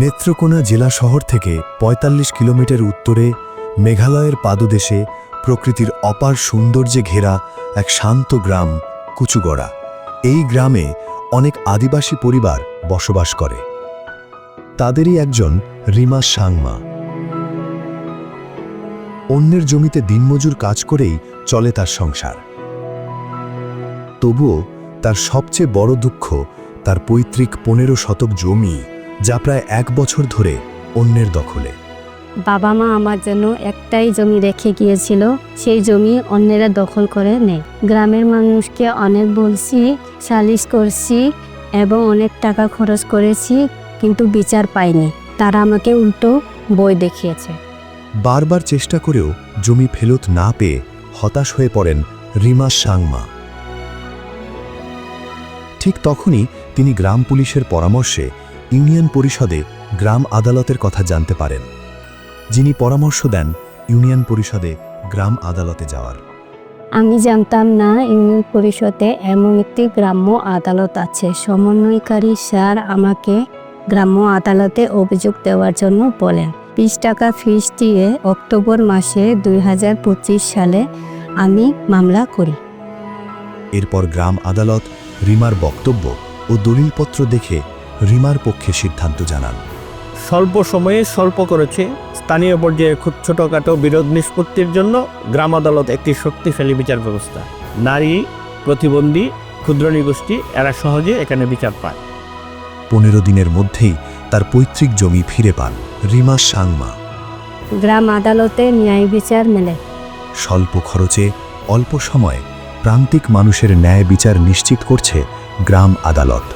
নেত্রকোনা জেলা শহর থেকে ৪৫ কিলোমিটার উত্তরে মেঘালয়ের পাদদেশে প্রকৃতির অপার সৌন্দর্যে ঘেরা এক শান্ত গ্রাম কুচুগড়া। এই গ্রামে অনেক আদিবাসী পরিবার বসবাস করে। তাদেরই একজন রিমা সাংমা। অন্যের জমিতে দিনমজুর কাজ করেই চলে তার সংসার। তবুও তার সবচেয়ে বড় দুঃখ তার পৈতৃক ১৫ শতক জমি, যা প্রায় ১ বছর ধরে অন্যের দখলে। বাবা মা আমার জন্য একটাই জমি রেখে গিয়েছিল, সেই জমি অন্যেরা দখল করে নেয়। গ্রামের মানুষকে অনেক বলছি, সালিশ করছি এবং অনেক টাকা খরচ করেছি, কিন্তু বিচার পাইনি। তারা আমাকে উল্টো বই দেখিয়েছে। বারবার চেষ্টা করেও জমি ফেরত না পেয়ে হতাশ হয়ে পড়েন রিমা সাংমা। ঠিক তখনই তিনি গ্রাম পুলিশের পরামর্শে ইউনিয়ন পরিষদে গ্রাম আদালতের কথা জানতে পারেন, যিনি পরামর্শ দেন ইউনিয়ন পরিষদে গ্রাম আদালতে যাওয়ার। আমি জানতাম না ইউনিয়ন পরিষদে এমন একটি গ্রাম্য আদালত আছে। সমন্বয়কারী স্যার আমাকে গ্রাম্য আদালতে অভিযোগ দেওয়ার জন্য বলেন। ২০ টাকা ফিস দিয়ে অক্টোবর মাসে ২০২৫ সালে আমি মামলা করি। এরপর গ্রাম আদালত রিমার বক্তব্য ও দলিলপত্র দেখে রিমার পক্ষে সিদ্ধান্ত জানান। স্বল্প সময়ে স্বল্প করেছে। স্থানীয় পর্যায়ে খুব ছোটোখাটো বিরোধ নিষ্পত্তির জন্য গ্রাম আদালত একটি শক্তিশালী বিচার ব্যবস্থা। নারী, প্রতিবন্ধী, ক্ষুদ্র নৃগোষ্ঠী এরা সহজে এখানে বিচার পায়। ১৫ দিনের মধ্যেই তার পৈতৃক জমি ফিরে পান রিমা সাংমা। গ্রাম আদালতে ন্যায় বিচার মেলে। স্বল্প খরচে অল্প সময়ে প্রান্তিক মানুষের ন্যায় বিচার নিশ্চিত করছে গ্রাম আদালত।